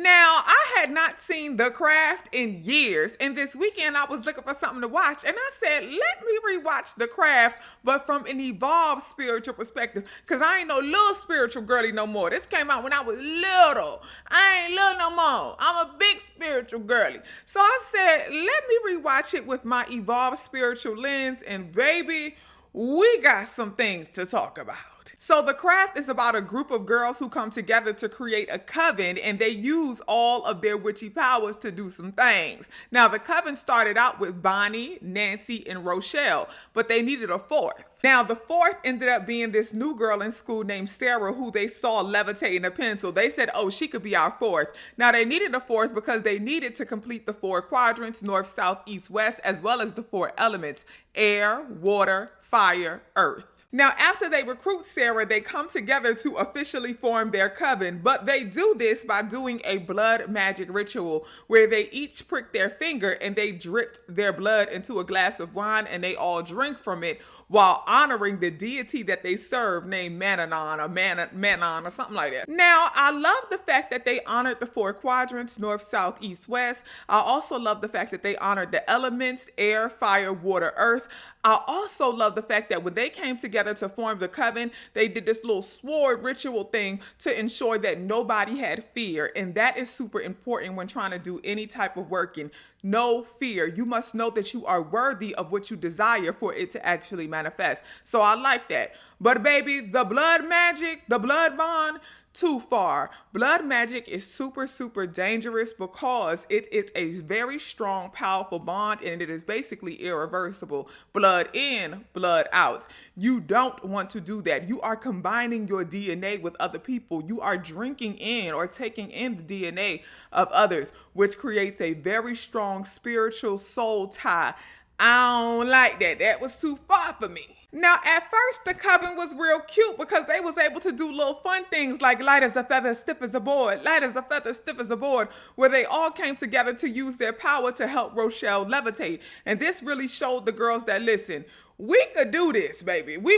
Now, I had not seen The Craft in years, and this weekend I was looking for something to watch, and I said, let me rewatch The Craft, but from an evolved spiritual perspective, because I ain't no little spiritual girly no more. This came out when I was little. I ain't little no more. I'm a big spiritual girly. So I said, let me rewatch it with my evolved spiritual lens, and baby, we got some things to talk about. So The Craft is about a group of girls who come together to create a coven, and they use all of their witchy powers to do some things. Now, the coven started out with Bonnie, Nancy, and Rochelle, but they needed a fourth. Now, the fourth ended up being this new girl in school named Sarah, who they saw levitating a pencil. They said, oh, she could be our fourth. Now, they needed a fourth because they needed to complete the 4 quadrants, north, south, east, west, as well as the 4 elements: air, water, fire, earth. Now, after they recruit Sarah, they come together to officially form their coven, but they do this by doing a blood magic ritual where they each prick their finger and they dripped their blood into a glass of wine, and they all drink from it while honoring the deity that they serve, named Mananon or Manon or something like that. Now, I love the fact that they honored the 4 quadrants, north, south, east, west. I also love the fact that they honored the elements: air, fire, water, earth. I also love the fact that when they came together to form the coven, they did this little sword ritual thing to ensure that nobody had fear. And that is super important when trying to do any type of working. No fear. You must know that you are worthy of what you desire for it to actually manifest. So I like that. But baby, the blood magic, the blood bond, too far. Blood magic is super, super dangerous because it is a very strong, powerful bond, and it is basically irreversible. Blood in, blood out. You don't want to do that. You are combining your DNA with other people. You are drinking in or taking in the DNA of others, which creates a very strong spiritual soul tie. I don't like that. That was too far for me. Now, at first, the coven was real cute because they was able to do little fun things like light as a feather, stiff as a board, light as a feather, stiff as a board, where they all came together to use their power to help Rochelle levitate. And this really showed the girls that, listen, we could do this, baby. We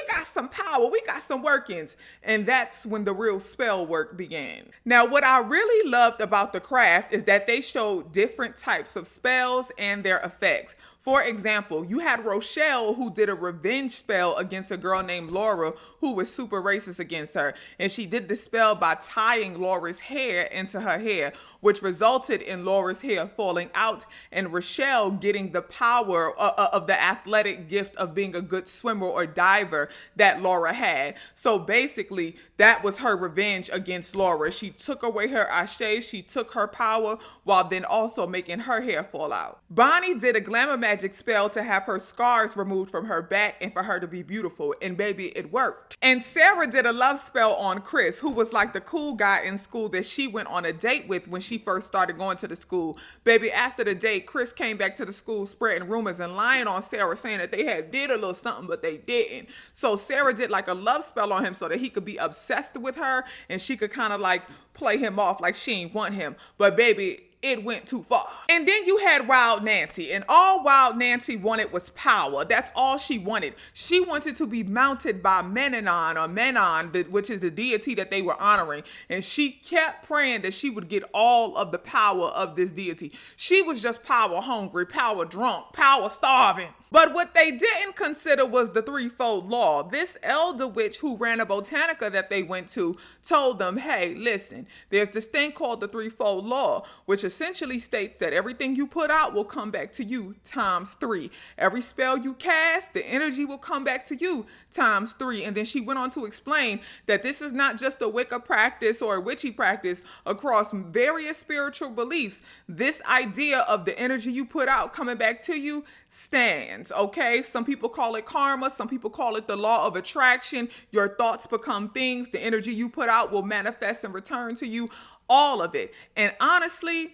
got some power. We got some workings. And that's when the real spell work began. Now, what I really loved about The Craft is that they showed different types of spells and their effects. For example, you had Rochelle, who did a revenge spell against a girl named Laura who was super racist against her. And she did the spell by tying Laura's hair into her hair, which resulted in Laura's hair falling out and Rochelle getting the power of the athletic gift of being a good swimmer or diver that Laura had. So basically, that was her revenge against Laura. She took away her ashe, she took her power, while then also making her hair fall out. Bonnie did a glamour magic spell to have her scars removed from her back and for her to be beautiful, and baby, it worked. And Sarah did a love spell on Chris, who was like the cool guy in school that she went on a date with when she first started going to the school. Baby, after the date, Chris came back to the school spreading rumors and lying on Sarah, saying that they had did a little something, but they didn't. So Sarah did like a love spell on him so that he could be obsessed with her and she could kind of like play him off like she ain't want him. But baby, it went too far. And then you had Wild Nancy, and all Wild Nancy wanted was power. That's all she wanted. She wanted to be mounted by Mananon or Manon, which is the deity that they were honoring. And she kept praying that she would get all of the power of this deity. She was just power hungry, power drunk, power starving. But what they didn't consider was the Threefold Law. This elder witch who ran a botanica that they went to told them, hey, listen, there's this thing called the Threefold Law, which essentially states that everything you put out will come back to you times 3. Every spell you cast, the energy will come back to you times 3. And then she went on to explain that this is not just a Wicca practice or a witchy practice across various spiritual beliefs. This idea of the energy you put out coming back to you stands, okay? Some people call it karma. Some people call it the law of attraction. Your thoughts become things. The energy you put out will manifest and return to you. All of it. And honestly,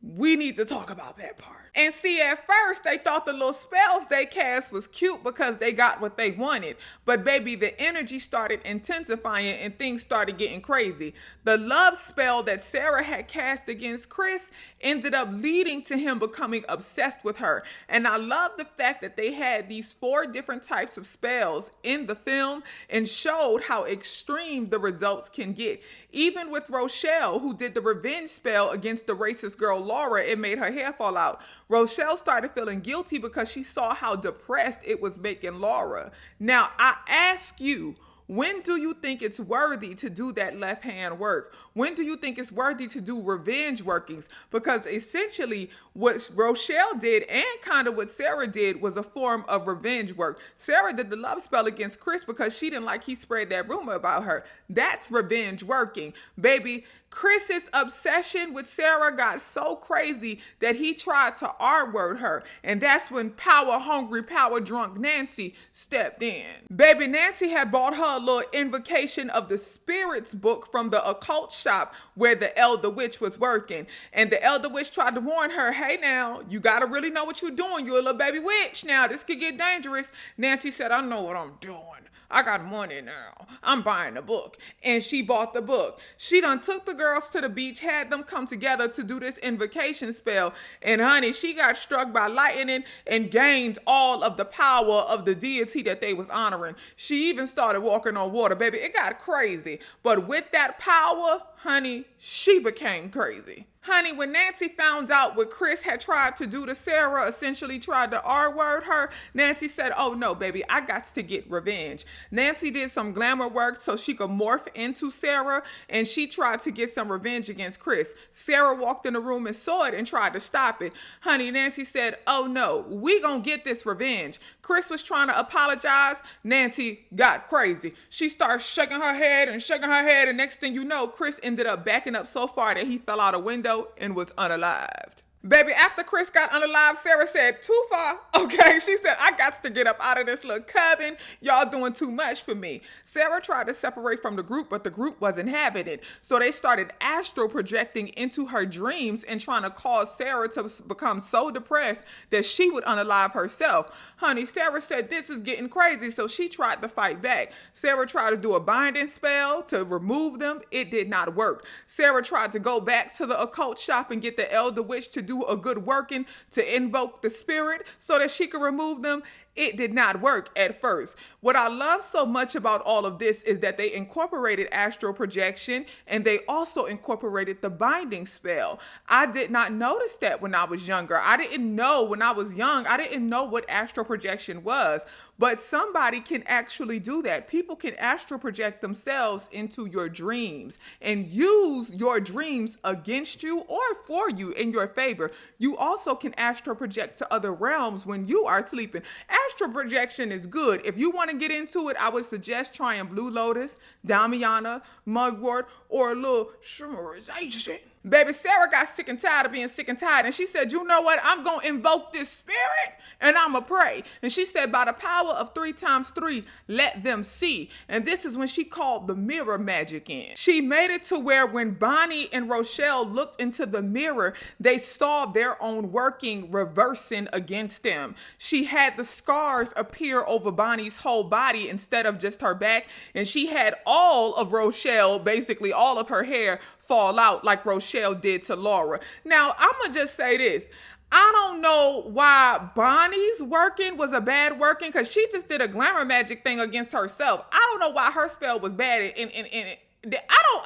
We need to talk about that part. And see, at first, they thought the little spells they cast was cute because they got what they wanted. But baby, the energy started intensifying and things started getting crazy. The love spell that Sarah had cast against Chris ended up leading to him becoming obsessed with her. And I love the fact that they had these 4 different types of spells in the film and showed how extreme the results can get. Even with Rochelle, who did the revenge spell against the racist girl Laura, it made her hair fall out. Rochelle started feeling guilty because she saw how depressed it was making Laura. Now, I ask you, when do you think it's worthy to do that left hand work? When do you think it's worthy to do revenge workings? Because essentially what Rochelle did and kind of what Sarah did was a form of revenge work. Sarah did the love spell against Chris because she didn't like he spread that rumor about her. That's revenge working. Baby, Chris's obsession with Sarah got so crazy that he tried to R-word her. And that's when power-hungry, power-drunk Nancy stepped in. Baby, Nancy had bought her a little invocation of the spirits book from the occult shop where the elder witch was working. And the elder witch tried to warn her, hey now, you got to really know what you're doing. You're a little baby witch now. This could get dangerous. Nancy said, I know what I'm doing. I got money now. I'm buying the book. And she bought the book. She done took the girls to the beach, had them come together to do this invocation spell. And honey, she got struck by lightning and gained all of the power of the deity that they was honoring. She even started walking on water, baby. It got crazy. But with that power, honey, she became crazy. Honey, when Nancy found out what Chris had tried to do to Sarah, essentially tried to R-word her, Nancy said, oh no, baby, I got to get revenge. Nancy did some glamour work so she could morph into Sarah, and she tried to get some revenge against Chris. Sarah walked in the room and saw it and tried to stop it. Honey, Nancy said, oh no, we gonna get this revenge. Chris was trying to apologize. Nancy got crazy. She started shaking her head, and next thing you know, Chris ended up backing up so far that he fell out a window and was unalived. Baby, after Chris got unalived, Sarah said, too far. Okay, she said, I got to get up out of this little coven. Y'all doing too much for me. Sarah tried to separate from the group, but the group wasn't having it. So they started astral projecting into her dreams and trying to cause Sarah to become so depressed that she would unalive herself. Honey, Sarah said this is getting crazy, so she tried to fight back. Sarah tried to do a binding spell to remove them. It did not work. Sarah tried to go back to the occult shop and get the elder witch to do a good working to invoke the spirit so that she could remove them. It did not work at first. What I love so much about all of this is that they incorporated astral projection and they also incorporated the binding spell. I did not notice that when I was younger. I didn't know when I was young. I didn't know what astral projection was, but somebody can actually do that. People can astral project themselves into your dreams and use your dreams against you or for you in your favor. You also can astral project to other realms when you are sleeping. Astral projection is good. If you want to get into it, I would suggest trying Blue Lotus, Damiana, Mugwort, or a little shimmerization. Baby, Sarah got sick and tired of being sick and tired, and she said, you know what? I'm going to invoke this spirit, and I'm going to pray. And she said, by the power of 3 times 3, let them see. And this is when she called the mirror magic in. She made it to where when Bonnie and Rochelle looked into the mirror, they saw their own working reversing against them. She had the scars appear over Bonnie's whole body instead of just her back, and she had all of Rochelle, basically all of her hair, fall out like Rochelle did to Laura. Now, I'm going to just say this. I don't know why Bonnie's working was a bad working because she just did a glamour magic thing against herself. I don't know why her spell was bad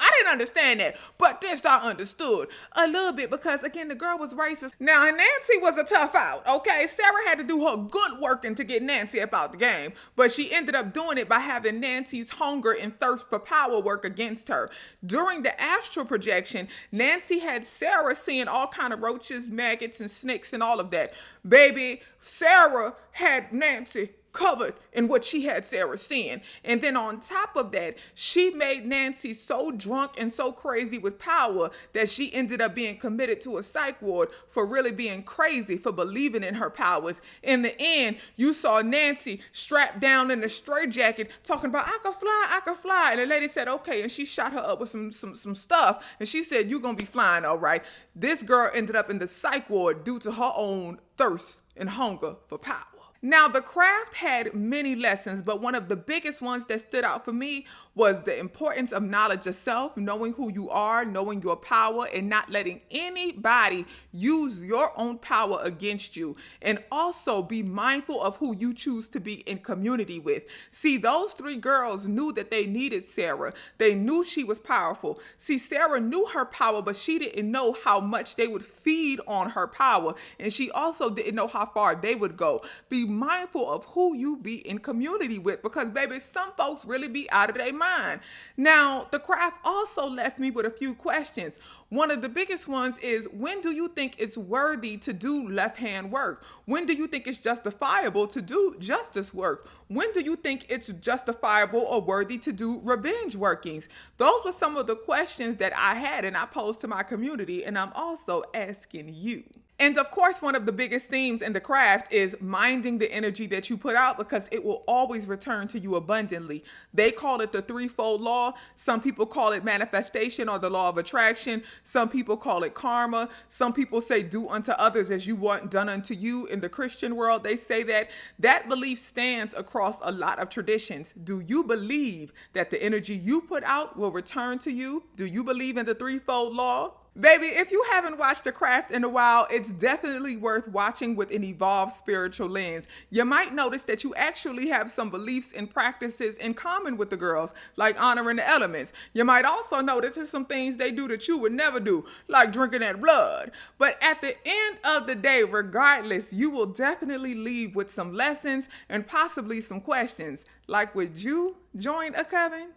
I didn't understand that, but this I understood a little bit because again, the girl was racist. Now, Nancy was a tough out, okay? Sarah had to do her good working to get Nancy up out the game, but she ended up doing it by having Nancy's hunger and thirst for power work against her. During the astral projection, Nancy had Sarah seeing all kind of roaches, maggots, and snakes and all of that. Baby, Sarah had Nancy covered in what she had Sarah seeing. And then on top of that, she made Nancy so drunk and so crazy with power that she ended up being committed to a psych ward for really being crazy, for believing in her powers. In the end, you saw Nancy strapped down in a straitjacket talking about, I could fly. And the lady said, okay. And she shot her up with some stuff. And she said, you're going to be flying all right. This girl ended up in the psych ward due to her own thirst and hunger for power. Now, the craft had many lessons, but one of the biggest ones that stood out for me was the importance of knowledge of self, knowing who you are, knowing your power, and not letting anybody use your own power against you. And also be mindful of who you choose to be in community with. See, those three girls knew that they needed Sarah. They knew she was powerful. See, Sarah knew her power, but she didn't know how much they would feed on her power. And she also didn't know how far they would go. Be mindful of who you be in community with, because baby, some folks really be out of their mind. Now, the craft also left me with a few questions. One of the biggest ones is, when do you think it's worthy to do left hand work? When do you think it's justifiable to do justice work? When do you think it's justifiable or worthy to do revenge workings? Those were some of the questions that I had and I posed to my community, and I'm also asking you. And of course, one of the biggest themes in the craft is minding the energy that you put out, because it will always return to you abundantly. They call it the threefold law. Some people call it manifestation or the law of attraction. Some people call it karma. Some people say do unto others as you want done unto you. In the Christian world, they say that. That belief stands across a lot of traditions. Do you believe that the energy you put out will return to you? Do you believe in the threefold law? Baby, if you haven't watched The Craft in a while, it's definitely worth watching with an evolved spiritual lens. You might notice that you actually have some beliefs and practices in common with the girls, like honoring the elements. You might also notice there's some things they do that you would never do, like drinking that blood. But at the end of the day, regardless, you will definitely leave with some lessons and possibly some questions, like, would you join a coven?